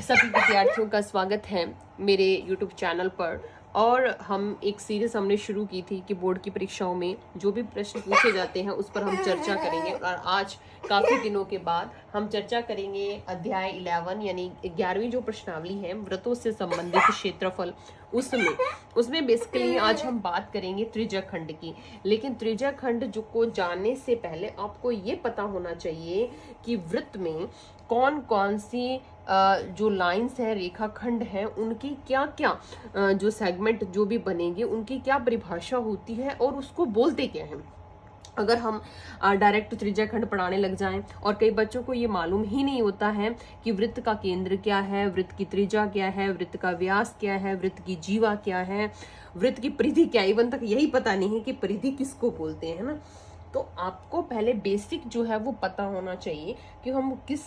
सभी विद्यार्थियों का स्वागत है मेरे YouTube चैनल पर। और हम एक सीरीज हमने शुरू की थी कि बोर्ड की परीक्षाओं में जो भी प्रश्न पूछे जाते हैं उस पर हम चर्चा करेंगे। और आज काफी दिनों के बाद हम चर्चा करेंगे अध्याय 11 यानी 11वीं जो प्रश्नावली है व्रतों से संबंधित क्षेत्रफल, उसमें बेसिकली आज हम बात करेंगे त्रिज्या खंड की। लेकिन त्रिज्या खंड जो को जानने से पहले आपको ये पता होना चाहिए कि वृत्त में कौन कौन सी जो लाइंस है, रेखाखंड है, उनकी क्या क्या जो सेगमेंट जो भी बनेंगे उनकी क्या परिभाषा होती है और उसको बोलते क्या है। अगर हम डायरेक्ट त्रिज्या खंड पढ़ाने लग जाएं और कई बच्चों को ये मालूम ही नहीं होता है कि वृत्त का केंद्र क्या है, वृत्त की त्रिज्या क्या है, वृत्त का व्यास क्या है, वृत्त की जीवा क्या है, वृत्त की परिधि क्या है, इवन तक यही पता नहीं है कि परिधि किसको बोलते हैं ना। तो आपको पहले बेसिक जो है वो पता होना चाहिए कि हम किस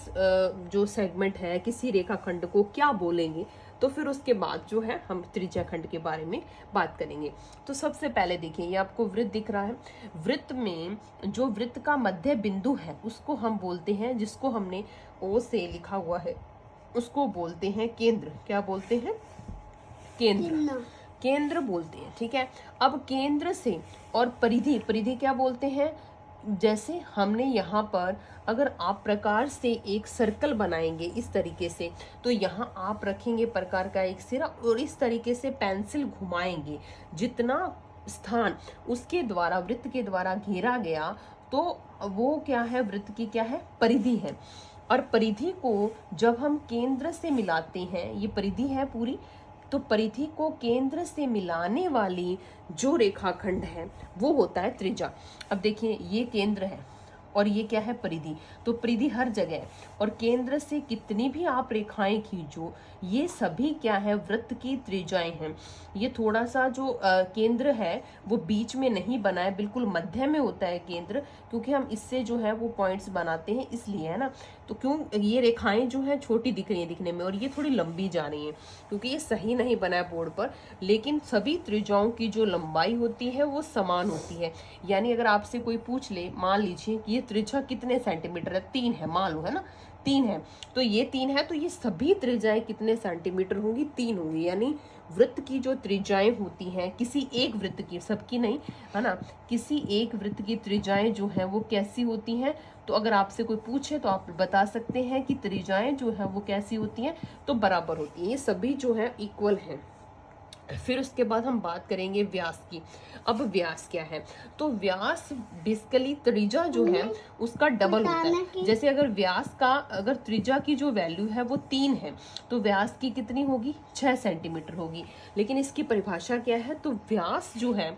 जो सेगमेंट है, किसी रेखाखंड को क्या बोलेंगे। तो फिर उसके बाद जो है हम त्रिज्या खंड के बारे में बात करेंगे। तो सबसे पहले देखिए, ये आपको वृत्त दिख रहा है। वृत्त में जो वृत्त का मध्य बिंदु है उसको हम बोलते हैं, जिसको हमने ओ से लिखा हुआ है उसको बोलते हैं केंद्र। क्या बोलते हैं? केंद्र। केंद्र बोलते हैं, ठीक है। अब केंद्र से और परिधि, परिधि क्या बोलते हैं? जैसे हमने यहाँ पर अगर आप प्रकार से एक सर्कल बनाएंगे इस तरीके से, तो यहाँ आप रखेंगे प्रकार का एक सिरा और इस तरीके से पेंसिल घुमाएंगे, जितना स्थान उसके द्वारा, वृत्त के द्वारा घेरा गया, तो वो क्या है? वृत्त की क्या है? परिधि है। और परिधि को जब हम केंद्र से मिलाते हैं, ये परिधि है पूरी, तो परिधि को केंद्र से मिलाने वाली जो रेखाखंड है वो होता है त्रिज्या। अब देखिए, ये केंद्र है और ये क्या है? परिधि। तो परिधि हर जगह है और केंद्र से कितनी भी आप रेखाएं खींचो, ये सभी क्या है? वृत्त की त्रिज्याएं हैं। ये थोड़ा सा जो केंद्र है वो बीच में नहीं बना है, बिल्कुल मध्य में होता है केंद्र, क्योंकि हम इससे जो है वो पॉइंट्स बनाते हैं, इसलिए, है ना। तो क्यों ये रेखाएं जो है छोटी दिख रही है दिखने में और ये थोड़ी लंबी जा रही है, क्योंकि ये सही नहीं बना है बोर्ड पर। लेकिन सभी त्रिज्याओं की जो लंबाई होती है वो समान होती है। यानी अगर आपसे कोई पूछ ले, मान लीजिए कि ये त्रिज्या कितने सेंटीमीटर है, 3 है, मान लो, है ना, 3 है, तो ये 3 है, तो ये सभी त्रिज्याएं कितने सेंटीमीटर होंगी? 3 होंगी। यानी वृत्त की जो त्रिज्याएं होती हैं, किसी एक वृत्त की, सबकी नहीं, है ना, किसी एक वृत्त की त्रिज्याएं जो है वो कैसी होती हैं? तो अगर आपसे कोई पूछे तो आप बता सकते हैं कि त्रिज्याएं जो है वो कैसी होती हैं? तो बराबर होती हैं, ये सभी जो है इक्वल हैं। फिर उसके बाद हम बात करेंगे व्यास की। अब व्यास क्या है? तो व्यास बेसिकली त्रिज्या जो है उसका डबल होता है। जैसे अगर व्यास का, अगर त्रिज्या की जो वैल्यू है वो 3 है, तो व्यास की कितनी होगी? 6 सेंटीमीटर होगी। लेकिन इसकी परिभाषा क्या है? तो व्यास जो है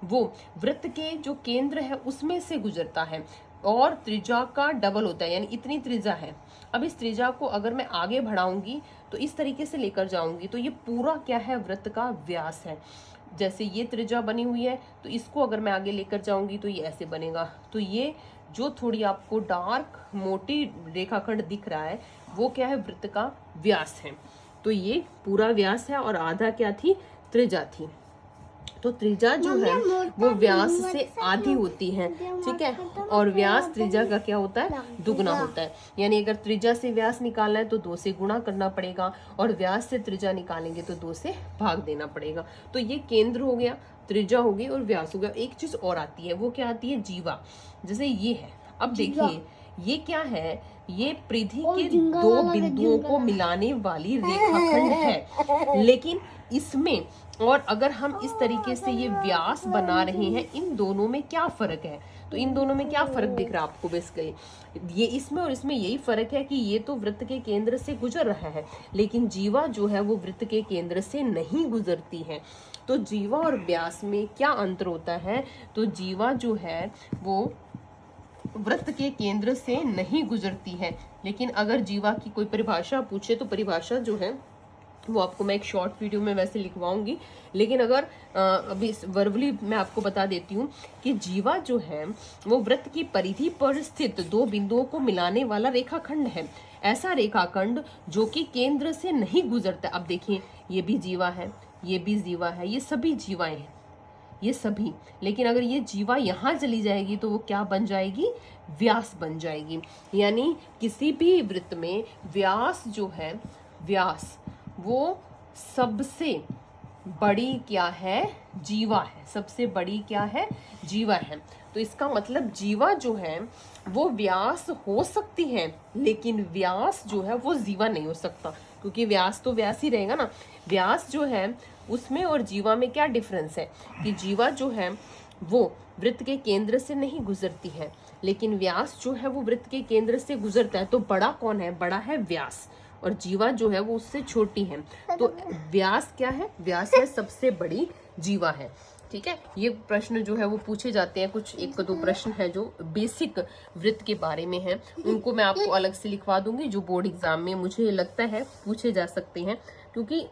वो वृत्त के जो केंद्र है उसमें से गुजरता है और त्रिज्या का डबल होता है, यानी इतनी त्रिज्या है। अब इस त्रिज्या को अगर मैं आगे बढ़ाऊंगी तो इस तरीके से लेकर जाऊंगी, तो ये पूरा क्या है? वृत्त का व्यास है। जैसे ये त्रिज्या बनी हुई है, तो इसको अगर मैं आगे लेकर जाऊंगी तो ये ऐसे बनेगा। तो ये जो थोड़ी आपको डार्क मोटी रेखाखंड दिख रहा है वो क्या है? वृत्त का व्यास है। तो ये पूरा व्यास है और आधा क्या थी? त्रिज्या थी। तो त्रिज्या जो है वो व्यास से आधी होती है, ठीक है। और व्यास त्रिज्या का क्या होता है? दुगना होता है। यानी अगर त्रिज्या से व्यास निकालना है तो 2 से गुणा करना पड़ेगा, और व्यास से त्रिज्या निकालेंगे तो 2 से भाग देना पड़ेगा। तो ये केंद्र हो गया, त्रिज्या हो गई और व्यास हो गया। एक चीज और आती है, वो क्या आती है? जीवा। जैसे ये है, अब देखिए ये क्या है? ये परिधि के 2 बिंदुओं को मिलाने वाली रेखाखंड है। लेकिन इसमें, और अगर हम इस तरीके से ये व्यास बना रहे हैं, इन दोनों में क्या फर्क है? तो इन दोनों में क्या फर्क दिख रहा है आपको? बेसिकली ये इसमें और इसमें यही फर्क है कि ये तो वृत्त के केंद्र से गुजर रहा है, लेकिन जीवा जो है वो वृत्त के केंद्र से नहीं गुजरती है। तो जीवा और व्यास में क्या अंतर होता है? तो जीवा जो है वो वृत्त के केंद्र से नहीं गुजरती है। लेकिन अगर जीवा की कोई परिभाषा पूछे तो परिभाषा जो है वो आपको मैं एक शॉर्ट वीडियो में वैसे लिखवाऊंगी। लेकिन अगर अभी वर्बली मैं आपको बता देती हूँ कि जीवा जो है वो वृत्त की परिधि पर स्थित 2 बिंदुओं को मिलाने वाला रेखाखंड है। ऐसा रेखाखंड जो कि केंद्र से नहीं गुजरता। अब देखिए, ये भी जीवा है, ये भी जीवा है, ये सभी जीवाएं हैं, ये सभी। लेकिन अगर ये जीवा यहाँ चली जाएगी तो वो क्या बन जाएगी? व्यास बन जाएगी। यानी किसी भी वृत्त में व्यास जो है व्यास वो सबसे बड़ी क्या है, जीवा है। सबसे बड़ी क्या है, जीवा है। तो इसका मतलब जीवा जो है वो व्यास हो सकती है, लेकिन व्यास जो है वो जीवा नहीं हो सकता, क्योंकि व्यास तो व्यास ही रहेगा ना। व्यास जो है उसमें और जीवा में क्या डिफरेंस है कि जीवा जो है वो वृत्त के केंद्र से नहीं गुजरती है, लेकिन व्यास जो है वो वृत्त के केंद्र से गुजरता है। तो बड़ा कौन है, बड़ा है व्यास, और जीवा जो है वो उससे छोटी है। तो व्यास क्या है, व्यास है सबसे बड़ी जीवा है। ठीक है, ये प्रश्न जो है वो पूछे जाते हैं। कुछ एक दो प्रश्न है जो बेसिक वृत्त के बारे में है, उनको मैं आपको अलग से लिखवा दूंगी, जो बोर्ड एग्जाम में मुझे लगता है पूछे जा सकते हैं, क्योंकि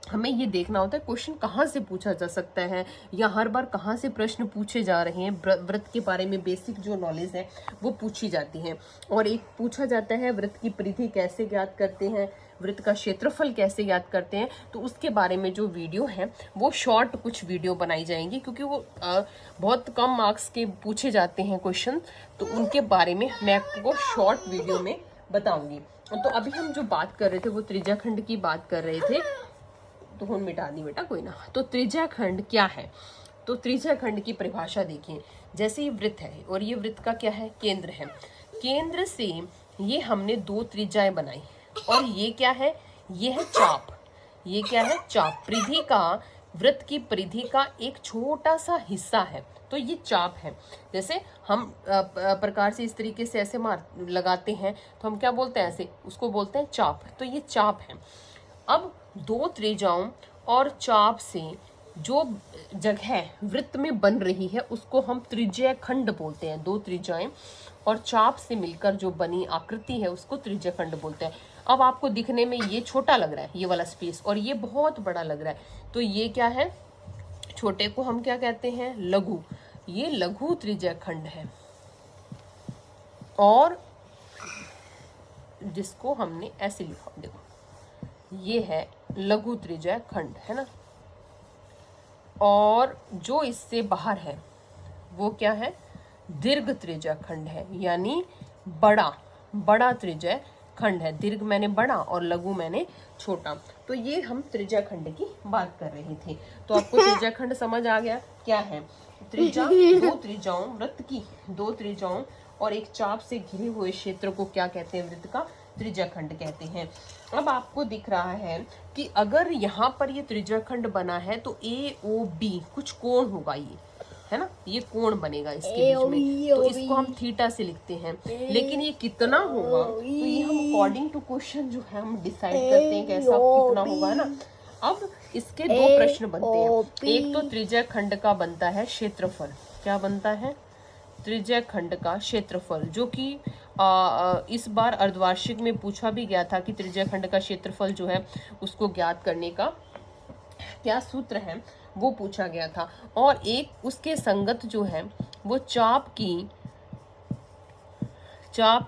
हमें ये देखना होता है क्वेश्चन कहाँ से पूछा जा सकता है, या हर बार कहाँ से प्रश्न पूछे जा रहे हैं। वृत्त के बारे में बेसिक जो नॉलेज है वो पूछी जाती है। और एक पूछा जाता है वृत्त की परिधि कैसे ज्ञात करते हैं, वृत्त का क्षेत्रफल कैसे ज्ञात करते हैं। तो उसके बारे में जो वीडियो है वो शॉर्ट कुछ वीडियो बनाई जाएंगी, क्योंकि वो बहुत कम मार्क्स के पूछे जाते हैं क्वेश्चन, तो उनके बारे में मैं आपको शॉर्ट वीडियो में बताऊंगी। तो अभी हम जो बात कर रहे थे वो त्रिज्या खंड की बात कर रहे थे, तो हुन मिटा दी बेटा, कोई ना। तो त्रिज्या खंड क्या है, तो त्रिज्या खंड की परिभाषा देखिए। जैसे ये वृत्त है और ये वृत्त का क्या है, केंद्र है। केंद्र से ये हमने दो त्रिज्याएं बनाई, और ये क्या है, ये है चाप। ये क्या है, चाप। परिधि का, वृत्त की परिधि का एक छोटा सा हिस्सा है, तो ये चाप है। जैसे हम प्रकार से इस तरीके से ऐसे मार लगाते हैं तो हम क्या बोलते हैं, ऐसे, उसको बोलते हैं चाप। तो ये चाप है। अब दो त्रिज्याओं और चाप से जो जगह वृत्त में बन रही है उसको हम त्रिज्या खंड बोलते हैं। दो त्रिज्याएं और चाप से मिलकर जो बनी आकृति है उसको त्रिज्या खंड बोलते हैं। अब आपको दिखने में ये छोटा लग रहा है, ये वाला स्पेस, और ये बहुत बड़ा लग रहा है, तो ये क्या है, छोटे को हम क्या कहते हैं, लघु। ये लघु त्रिज्या खंड है, और जिसको हमने ऐसे लिखा, देखो ये है लघु त्रिज्या खंड, है ना। और जो इससे बाहर है वो क्या है, दीर्घ त्रिज्या खंड है, यानी बड़ा त्रिज्या खंड है। दीर्घ मैंने बड़ा और लघु मैंने छोटा। तो ये हम त्रिज्या खंड की बात कर रहे थे। तो आपको त्रिज्या खंड समझ आ गया क्या है। त्रिज्या, दो त्रिज्याओं, वृत्त की दो त्रिज्याओं और एक चाप से घिरे हुए क्षेत्र को क्या कहते हैं, वृत्त का त्रिज्या खंड कहते हैं। अब आपको दिख रहा है कि अगर यहाँ पर ये त्रिज्या खंड बना है तो AOB कुछ कोण होगा, ये है ना, ये कोण बनेगा इसके बीच में, तो इसको हम थीटा से लिखते हैं। लेकिन ये कितना होगा, तो ये हम अकॉर्डिंग टू क्वेश्चन जो है हम डिसाइड करते हैं कैसा कितना होगा ना। अब इसके दो प्रश्न बनते हैं। एक तो त्रिज्या खंड का बनता है क्षेत्रफल। क्या बनता है, त्रिज्या खंड का क्षेत्रफल, जो कि इस बार अर्धवार्षिक में पूछा भी गया था कि त्रिज्या खंड का क्षेत्रफल जो है उसको ज्ञात करने का क्या सूत्र है, वो पूछा गया था। और एक उसके संगत जो है वो चाप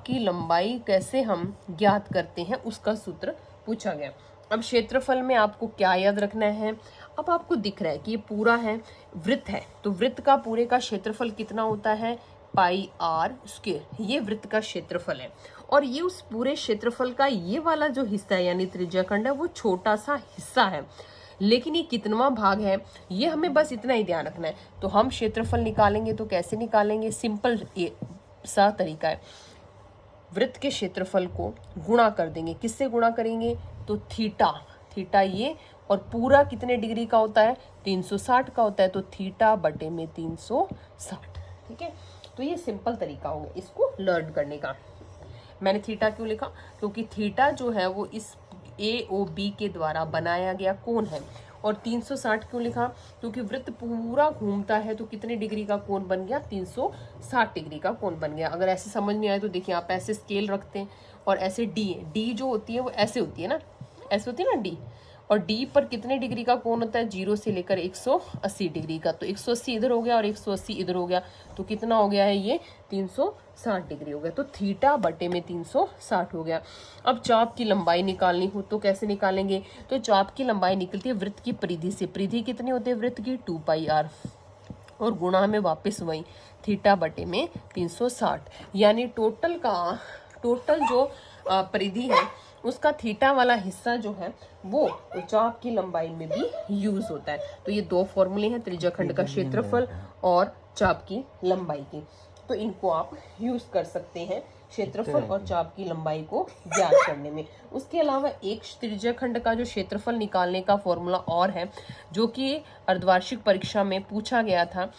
की लंबाई कैसे हम ज्ञात करते हैं उसका सूत्र पूछा गया। अब क्षेत्रफल में आपको क्या याद रखना है, अब आपको दिख रहा है कि ये पूरा है, वृत्त है, तो वृत्त का पूरे का क्षेत्रफल कितना होता है, πr²। ये वृत्त का क्षेत्रफल है, और ये उस पूरे क्षेत्रफल का ये वाला जो हिस्सा है यानी त्रिज्या खंड है वो छोटा सा हिस्सा है, लेकिन ये कितनवा भाग है ये हमें बस इतना ही ध्यान रखना है। तो हम क्षेत्रफल निकालेंगे तो कैसे निकालेंगे, सिंपल सा तरीका है, वृत्त के क्षेत्रफल को गुणा कर देंगे। किससे गुणा करेंगे, तो थीटा ये, और पूरा कितने डिग्री का होता है, 360 का होता है, तो थीटा बटे में 360। ठीक है, तो ये सिंपल तरीका होगा इसको लर्न करने का। मैंने थीटा क्यों लिखा, क्योंकि थीटा जो है वो इस AOB के द्वारा बनाया गया कोण है। और 360 क्यों लिखा, क्योंकि वृत्त पूरा घूमता है तो कितने डिग्री का कोण बन गया, 360 डिग्री का कोण बन गया। अगर ऐसे समझ नहीं आए तो देखिए, आप ऐसे स्केल रखते हैं और ऐसे डी जो होती है वो ऐसे होती है ना, ऐसे होती है ना डी, और डी पर कितने डिग्री का कोण होता है, 0 से लेकर 180 डिग्री का। तो 180 इधर हो गया और 180 इधर हो गया, तो कितना हो गया है, ये 360 डिग्री हो गया। तो थीटा बटे में 360 हो गया। अब चाप की लंबाई निकालनी हो तो कैसे निकालेंगे, तो चाप की लंबाई निकलती है वृत्त की परिधि से। परिधि कितनी होती है वृत्त की, 2πr, और गुणा में वापस वही थीटा बटे में 360, यानी टोटल जो परिधि है उसका थीटा वाला हिस्सा जो है वो चाप की लंबाई में भी यूज होता है। तो ये दो फॉर्मूले हैं, त्रिज्याखंड का क्षेत्रफल और चाप की लंबाई के, तो इनको आप यूज कर सकते हैं क्षेत्रफल और चाप की लंबाई को ज्ञात करने में। उसके अलावा एक त्रिज्याखंड का जो क्षेत्रफल निकालने का फॉर्मूला और है, जो कि अर्धवार्षिक परीक्षा में पूछा गया था,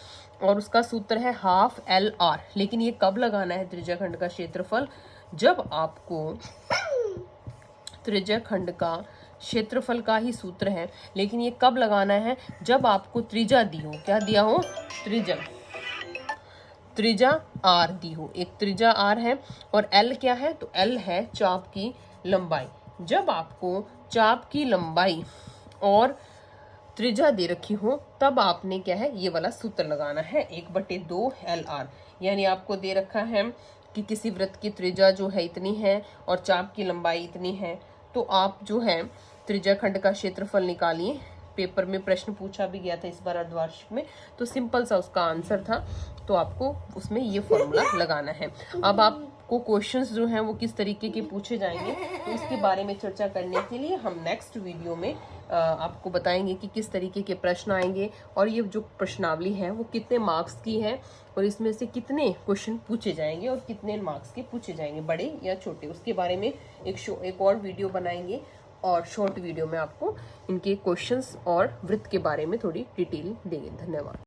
और उसका सूत्र है हाफ LR। लेकिन ये कब लगाना है त्रिज्याखंड का क्षेत्रफल? जब आपको त्रिज्याखंड का क्षेत्रफल का ही सूत्र है, लेकिन ये कब लगाना है? जब आपको त्रिज्या दी हो। क्या दिया हो? त्रिज्या R दी हो। एक त्रिज्या R है और L क्या है? तो L है चाप की लंबाई। जब आपको चाप की लंबाई और त्रिज्या दे रखी हो, तब आपने क्या है, ये वाला सूत्र लगाना है 1/2 LR। यानी आपको दे रखा है कि किसी वृत्त की त्रिज्या जो है इतनी है और चाप की लंबाई इतनी है, तो आप जो है त्रिज्याखंड का क्षेत्रफल निकालिए। पेपर में प्रश्न पूछा भी गया था इस बार अर्धवार्षिक में, तो सिंपल सा उसका आंसर था, तो आपको उसमें ये फॉर्मूला लगाना है। अब आपको क्वेश्चंस जो हैं वो किस तरीके के पूछे जाएंगे, तो इसके बारे में चर्चा करने के लिए हम नेक्स्ट वीडियो में आपको बताएंगे कि किस तरीके के प्रश्न आएंगे, और ये जो प्रश्नावली है वो कितने मार्क्स की है, और इसमें से कितने क्वेश्चन पूछे जाएंगे और कितने मार्क्स के पूछे जाएंगे, बड़े या छोटे। उसके बारे में एक और वीडियो बनाएंगे, और शॉर्ट वीडियो में आपको इनके क्वेश्चंस और वृत्त के बारे में थोड़ी डिटेल देंगे। धन्यवाद।